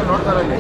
ನೋಡ್ತಾರಲ್ಲಿ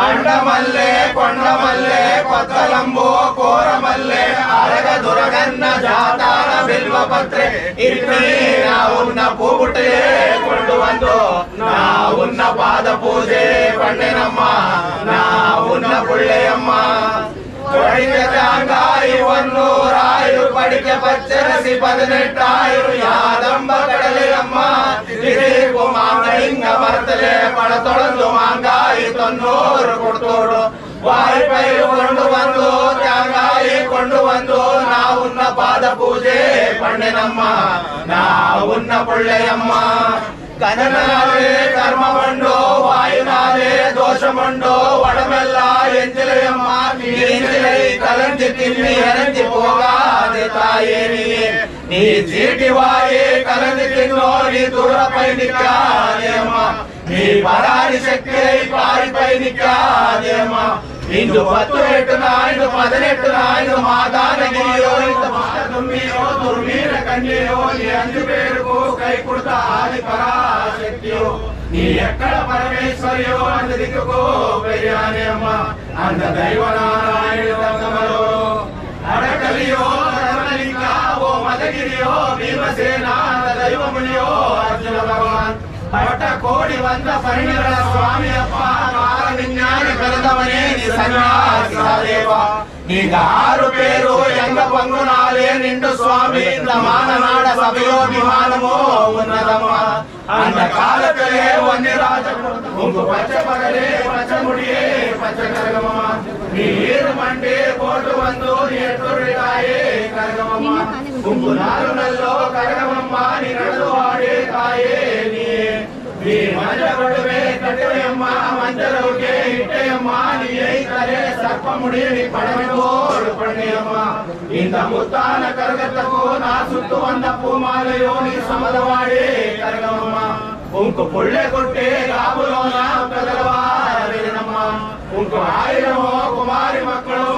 అండమల్లే కొండమల్లే కొత్తలంబో కోరమల్లే అరగ దురగన్న జాతాన బిల్వపత్ರೆ ಇರ್ತೀ ನಾವುನ್ನ ಪೂಗುಟ್ಟೆ ಕೊಂಡು ಬಂದು ನಾವುನ್ನ ಪಾದ ಪೂಜೆ ಪಣ್ಣೆನಮ್ಮ ನಾವುನ್ನ ಪುಳ್ಳೆಯಮ್ಮ ായിരു പഠിക്ക പച്ചരസി 18,000 യാദമ്പ കടലയമ്മ മാങ്ങ മരത്തിലെ പഴത്തൊളന്നു മാങ്കായി 90 കൊടുത്തോಡು ವಾಯ್ಪೈ ಕೊಂಡುಬಂದು ತ್ಯಾಂಗಾಯಿ ಕೊಂಡುಬಂದು ನಾವುನ್ನ ಪಾದ ಪೂಜೆ ಪಣ್ಣೆನಮ್ಮ ನಾವುನ್ನ ಪುಳ್ಳೆಯಮ್ಮ ಕನನಾದೆ ಕರ್ಮ ಬಂಡೋ ವಾಯುನಾದೆ ದೋಷ ಬಂಡೋ ಒಡಮೆಲ್ಲ ಎಂಜಿಲೆಯಮ್ಮ ನೀಂಜಿಲೈ ಕಲಂಜಿ ತಿಮ್ಮಿ ಎರಂಜಿ ಹೋಗಾದೆ ತಾಯೇ ನೀ ಚೀಟಿ ವಾಯಿ ಕಲಂಜಿ ತಿನ್ನೋ ನೀ ದೂರಪೈ ನಿಕ್ಕಾದೇಮ್ಮ ನೀ ಪರಾರಿ ಶಕ್ತಿ ಪಾರಿಪೈ ನಿಕ್ಕಾದೇಮ್ಮ ಇಂದು 18 ನಾಯ್ದು 18 ನಾಯ್ದು ಮಾದಾನಗಿರಿಯೋ ಇಂದು ಮಾತುಮ್ಮಿಯೋ ದುರ್ಮೀರ ಕನ್ಯೆಯೋ ನೀ 5 పేరుకు ಕೈ ಕೊಡ್ತ ಆದಿ ಪರಾಶಕ್ತಿಯೋ ನೀ ಎಕ್ಕಡ ಪರಮೇಶ್ವರಿಯೋ ಅಂದ ದಿಕ್ಕೋ ಬೆಯ್ಯಾನೆ ಅಮ್ಮ ಅಂದ ದೈವ ನಾರಾಯಣ ತಂಗಮರೋ ಅಡಕಲಿಯೋ ಧರ್ಮಲಿಂಗ ಓ ಮದಗಿರಿಯೋ ಭೀಮಸೇನ ದೈವ ಮುನಿಯೋ ಅರ್ಜುನ ಭಗವಾನ್ ಪಟ ಕೋಡಿ ಬಂದ ಪರಿಣಿಗಳ ಸ್ವಾಮಿಯಪ್ಪ ವಿಜ್ಞಾನ ಕರೆದವನೇ ನೀ ಸನ್ಯಾಸಿದೇವ ಈಗ 6 పేరు ಎಂಗ ಪಂಗುನಾಲೆ ನಿಂಡು ಸ್ವಾಮಿ ಮಾನನಾಡ ಸಭೆಯೋ ವಿಮಾನಮೋ ಉನ್ನತಮ್ಮ ಅಂದ ಕಾಲಕಲೆ ಒಂದೇ ರಾಜ ಉಂಗು ಪಚ್ಚ ಪಗಲೆ ಪಚ್ಚ ಮುಡಿಯೇ ಪಚ್ಚ ಕರಗಮಮ್ಮ ನೀರು ಮಂಡಿ ಕೋಟು ಬಂದು ಎಟ್ಟುರಿತಾಯೇ ಕರಗಮಮ್ಮ ಉಂಗು ನಾರು ನಲ್ಲೋ ಕರಗಮಮ್ಮ ನೀ ನಡೆದು ಆಡೇ ತಾಯೇ ನೀ ಮಂಜ ಕೊಡುವೆ ಕಟ್ಟೆಯಮ್ಮ ಮಂಜರೌಗೆ ಇಟ್ಟೆಯಮ್ಮ ನೀ ಐತರೆ ಸರ್ಪ ಮುಡಿ ನೀ ಪಡವೆಗೋಡು ಪಣ್ಣೆಯಮ್ಮ ಇಂದ ಮುತ್ತಾನ ಕರಗತ್ತಕ್ಕೂ ನಾ ಸುತ್ತು ಬಂದ ಪೂಮಾಲೆಯೋ ನೀ ಸಮದವಾಡಿ ಕರಗಮಮ್ಮ ಉಂಕು ಪುಳ್ಳೆ ಕೊಟ್ಟೆ ಗಾಬುಲೋನ ಕದಲವಾರೇನಮ್ಮ ಉಂಕು 1000 ಕುಮಾರಿ ಮಕ್ಕಳು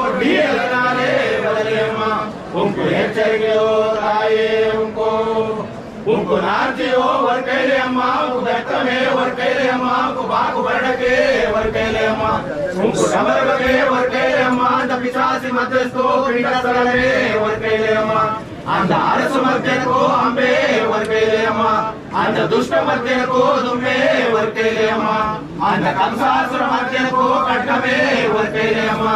ನಾನೇ ಬದಲಿಯಮ್ಮ ಉಂಕು ಎಚ್ಚರಿಕೆಯೋ ತಾಯೇ ಉಂಕು ನಾರ್ಜಿಯೋ ವರ್ಕೈಲೆ ಅಮ್ಮ ಉಂಕು ಬೆತ್ತಮೇ ವರ್ಕೈಲೆ ಅಮ್ಮ ಉಂಕು ಬಾಕು ಬರಡಕ್ಕೆ ವರ್ಕೈಲೆ ಅಮ್ಮ ಉಂಕು ಡಬರಗೆ ವರ್ಕೈಲೆ ಅಮ್ಮ ಅಂತ ಪಿಶಾಸಿ ಮಧ್ಯಸ್ಥೋ ಪಿಂಡಸಗಳೇ ವರ್ಕೈಲೆ ಅಮ್ಮ அந்த அரசு மத்தியனுக்கோ அம்பே ವರ್ಕೈಲೆಯಮ್ಮ அந்த ದುಷ್ಟ ಮಧ್ಯನಕ್ಕೋ ದುಮ್ಮೆ ವರ್ಕೈಲೆಯಮ್ಮ அந்த ಕಂಸಾಸುರ ಮಧ್ಯನಕ್ಕೋ ಕಡ್ಕಮೇ ವರ್ಕೈಲೆಯಮ್ಮ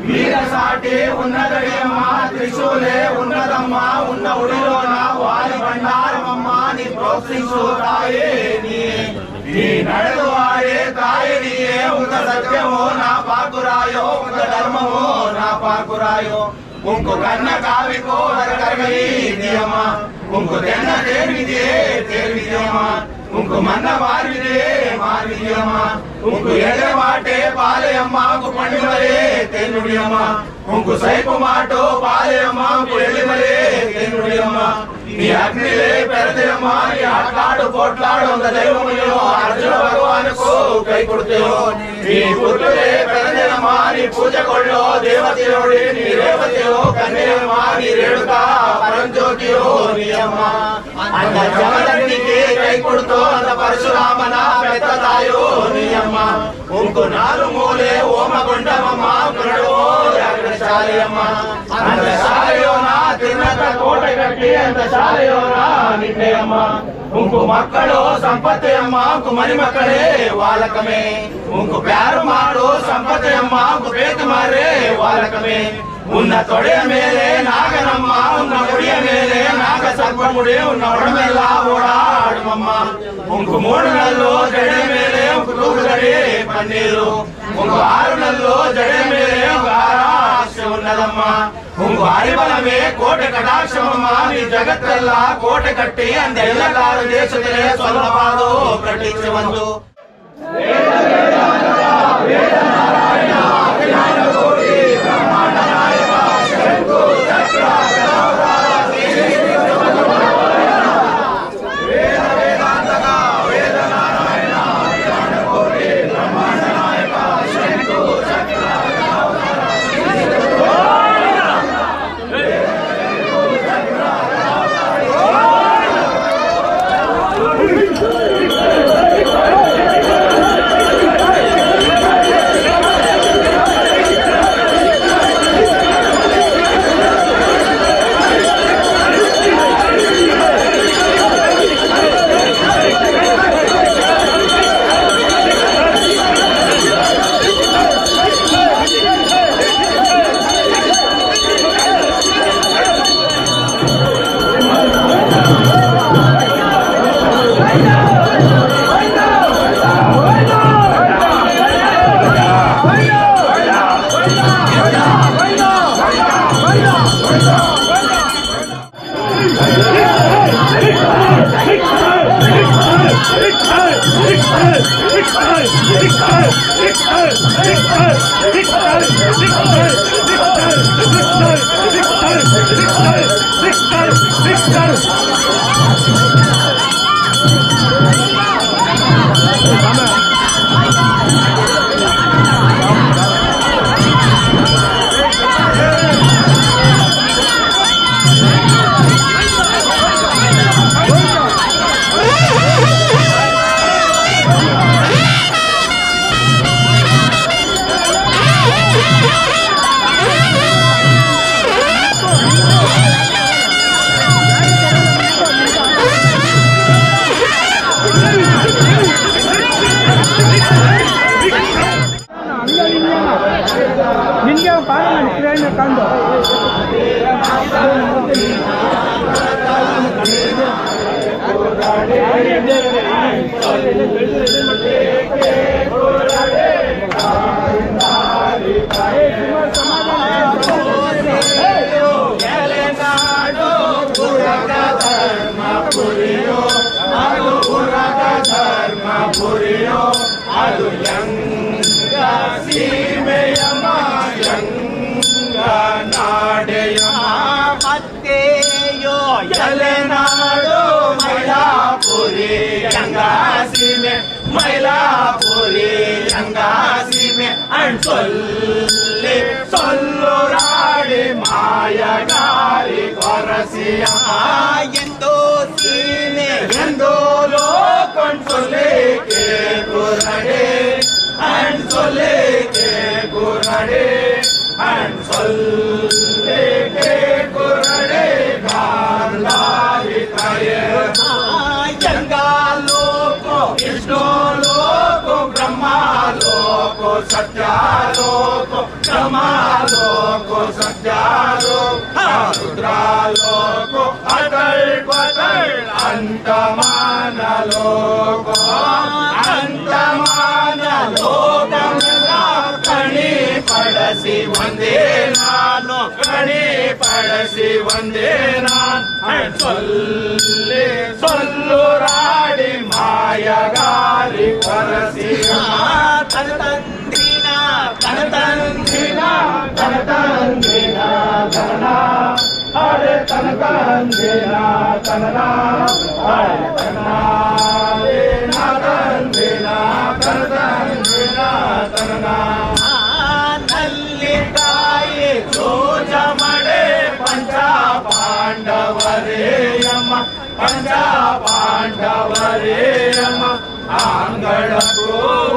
ವೀರ ಸಾಟಿ ಉನ್ನದಡಿಯಮ್ಮ ತ್ರಿಶೂಲೆ ಉನ್ನದಮ್ಮ ಉನ್ನ ಉಳಿರೋನ ವಾಲಿ ಭಂಡಾರಮಮ್ಮ ನೀ ಪ್ರೋತ್ಸಿಸು ತಾಯೇ ನೀ ನಡೆದು ಆಡೇ ತಾಯಿ ನೀಯೇ ಉಂದ ಸತ್ಯವೋ ನಾ ಪಾಕುರಾಯೋ ಉಂದ ಧರ್ಮವೋ ನಾ ಪಾಕುರಾಯೋ ಉಂಕು ಕನ್ನ ಕಾವಿಕೋ ಕರಗಲಿ ದಿಯಮ್ಮ ಉಂಕು ತೆನ್ನ ತೇರ್ವಿದೆಯೇ ತೇರ್ವಿದೆಯಮ್ಮ ಉಂಕು ಉಂಕು ಮನ್ನ ಮಾರಿದೆಯಮ್ಮ ಉಂಕು ಎಳೆ ಮಾಟೆ ಪಾಲೆಯಮ್ಮ ಉಂಕು ಪಂಡಿಮಲೆ ತೆನ್ನುಡಿಯಮ್ಮ ಉಂಕು ಸೈಪು ಮಾಟೋ ಪಾಲೆಯಮ್ಮ ಉಂಕು ಎಳಿಮಲೆ ತೆನ್ನುಡಿಯಮ್ಮ నీ అగ్నిలే పెరదేమ్మ నీ ఆట్లాడు పోట్లాడు అంత దైవములో అర్జున భగవానుకు కై కొడుతేవో నీ పుత్రులే పెరదేమ్మ నీ పూజ కొళ్ళో దేవతయోడి నీ రేవతియో కన్యమ్మ నీ రేణుక పరంజ్యోతియో నీ అమ్మ అంత జగదగ్నికి కై కొడుతో అంత పరశురామన పెద్ద తాయో నీ అమ్మ ఉంకు నాలు మూలే ఓమ గుండమమ్మ కురడో అగ్రశాలయమ్మ అంత శాలయోన తిన్నత కోట కట్టి అంత ಶಾಲೆಯೋರ ನಿಟ್ಟೆಯಮ್ಮ ಉಂಕು ಮಕ್ಕಳು ಸಂಪತ್ತೆಯಮ್ಮ ಉಂಕು ಮರಿ ಮಕ್ಕಳೇ ವಾಲಕಮೇ ಉಂಕು ಪ್ಯಾರು ಮಾಡು ಸಂಪತ್ತೆಯಮ್ಮ ಉಂಕು ಬೇತು ಮಾರೇ ವಾಲಕಮೇ ಉನ್ನ ತೊಡೆಯ ಮೇಲೆ ನಾಗನಮ್ಮ ಉನ್ನ ಮುಡಿಯ ಮೇಲೆ ನಾಗ ಸರ್ಪ ಮುಡಿ ಉನ್ನ ಒಡಮೆಲ್ಲ ಓಡಾಡುಮಮ್ಮ ಉಂಕು ಮೂಡುನಲ್ಲೋ ಜಡೆ ಮೇಲೆ ಉಂಕು ತೂಗುದಡಿ ಪನ್ನೀರು ಉಂಕು ಆರುನಲ್ಲೋ ಜಡೆ ಮೇಲೆ ఉన్నదమ్మ ఉంగు అరిబలమే కోట కటాక్షమమ్మ నీ జగత్తెಲ್ಲ కోట కట్టి అంద ಎಲ್ಲಕಾರು ದೇಶದಲ್ಲೇ ಸೊಲ್ಲಬಾದು ಕಟ್ಟಿಸುವಂದು ಮೈಲಾಪುರಿ ಅಂಗಾಸಿಮೆ ಸೊಲ್ಲುರಾಡಿ ಮಾಯಗಾರಿ ಕೊರಸಿಯ ಎಂದೋ ಸೀಮೆ ಎಂದೋ ಲೋಕನ್ ಸೊಲ್ಲೇಕೆ ಗುರಡೆ ಅಂಡ್ ಸೊಲ್ಲೇಕೆ ಗುರಡೆ ಅಂಡ್ ಸೊಲ್ಲೇಕೆ ಗುರಡೆ ಗಾಂಧಾರಿ ತಯ विष्णु लोको ब्रह्मा लोको सत्या लोको ब्रह्मा लोको सत्या लोको रुद्रा लोको अटल पटल अंतमान लोको अंतमान लोकमेला कणी पडस ಪಡಸಿ ಒಂದೇ ನಾನು ಗಣಿ ಪಡಸಿ ಒಂದೇ ನಾನು ಸೊಲ್ಲು ರಾಡಿ ಮಾಯಗಾರಿ ಪರಸಿ ತನತಂದಿನ ತನತಂದಿನ ತನತಂದಿನ ತನ ಹರೆ ತನತಂದಿನ ತನನ ಹರೆ ತನನ ತಂದಿನ ತನತಂದಿನ ತನನ ನಲ್ಲಿ ತಾಯಿ ಜೋಜ ಮಡೆ ಪಂಚ ಪಾಂಡವರೇಯಮ್ಮ ಪಂಚ ಪಾಂಡವರೇಯಮ್ಮ ಆಂಗಳಕ್ಕೂ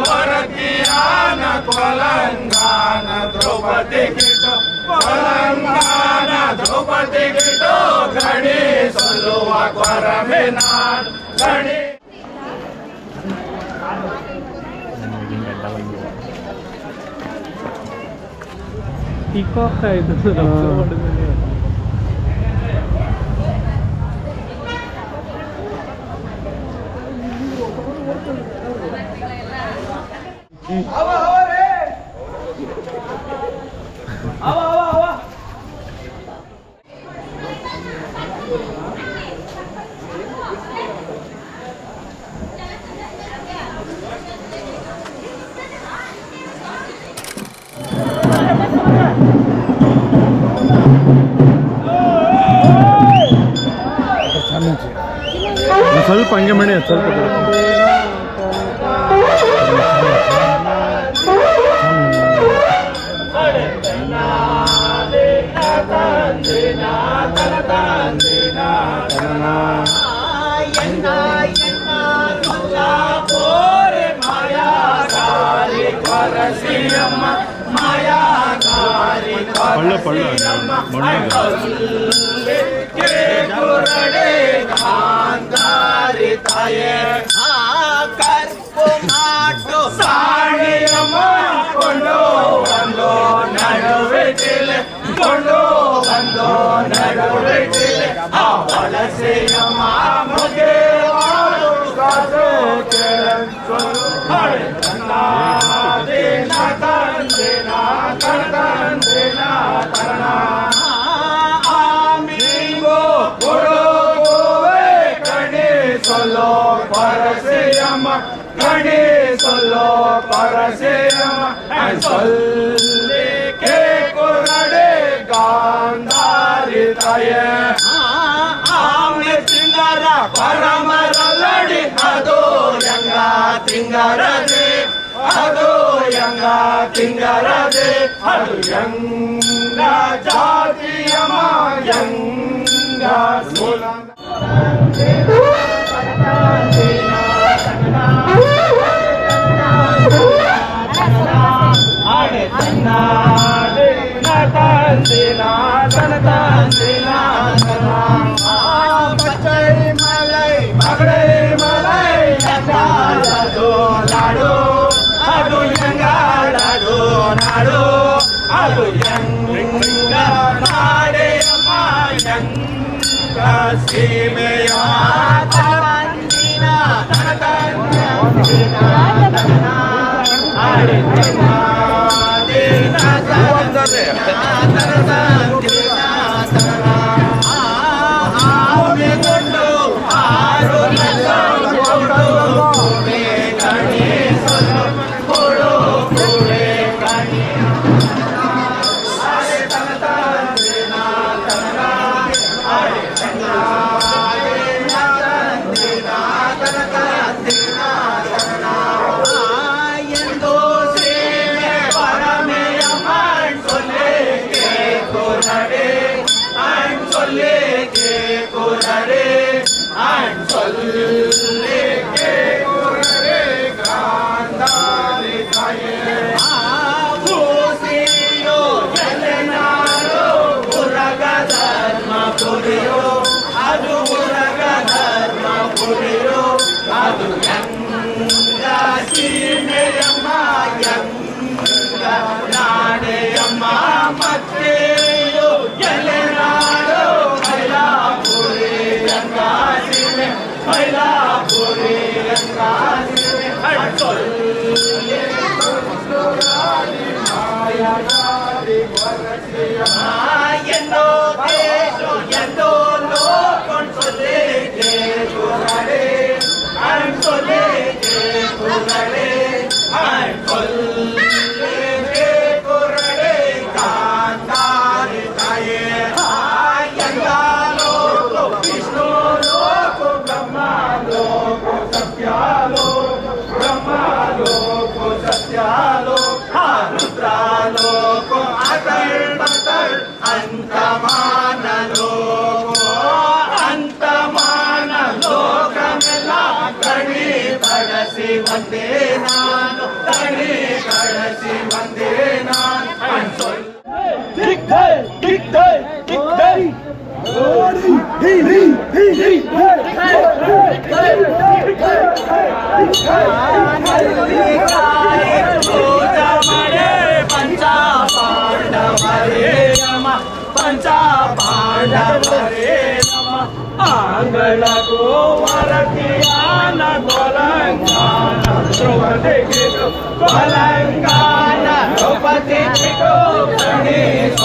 ವರತಿಯಾನ ಕೊಲಂಗಾನ ದ್ರೌಪದಿ ಗಿಟ್ಟು ಕೊಲಂಗಾನ ದ್ರೌಪದಿ ಗಿಟ್ಟು ಗಣಿ ಸಲ್ಲುವ ಕೊರಮೆ ನಾನು ಗಣಿ Picocca itu ಸ್ವಲ್ಪ ಹಂಗೆ ಮಾಡಿ ಸ್ವಲ್ಪ ಪಳ್ಳ ಪಳ್ಳ ಕರ್ಪು ಮಾಟು ಸಾಣಿಯಮ್ಮ ಕೊಂಡು ಬಂದು ನಡುವೆ ಕೊಂಡು ಬಂದು ನಡುವೆ ವಲಸೆಯಮ್ಮ ಮುಗೆ ಕಾಸು ತಂದಿನ ತಂದಿನ ತಂದಿನ ತನ ಆಮಿಗೋ ಕೊಡುವೆ ಕಣಿ ಸೊಲ್ಲೋ ಪರಸೆಯಮ್ಮ ಕಣಿ ಸೊಲ್ಲೋ ಪರಸೆಯಮ್ಮ ಸೊಲ್ಲಿಕೆ ಕೊರಡೆ ಗಾಂಧಾರಿ ತಾಯ ಆಮೆ ಸಿಂಗರ ಪರಮರಲ್ಲಡಿ ಅದು ಯಂಗ ತಿಂಗರದೆ ಅದು ಯಂಗ ತಿಂಗರದೆ ಅದು ಯಂಗ ಜಾತಿಯಮ ಯಂಗ ಸೋಲ ಅದು ಯಂಗಾಡದು ನಾಡು ಅದು ಯಂಗ ನಾಡೆಯಮ್ಮ ಯಂಗ ಸೀಮೆಯ ತಂದಿನ ತಂದಿನ ಆಡಿ ದಿನ ಆಮೆಗೊಂಡು ಆರು ಕಣಿ ಸೊಲ್ಲು ಕೊಡು ಕೊಡೆ ಕಣಿ ಎಂದು ಸೇವೆ ಪರಮೆಯ ಸೊಲ್ಲೆ ಕುರಡೆ ಕುರಡೆ ಕಾಂತಾರಿ ತಾಯೇ लोको विष्णु लोको ब्रह्मा लोको सत्या रुद्रा लोको अतर् अंतमान लोकमेल्ल कड़ी कड़सी वंदे नानु पंचा पांडवरे नमः आंगल को वरतियान गोलंगान द्रौपदी की गोलंगान द्रौपदी की गणेश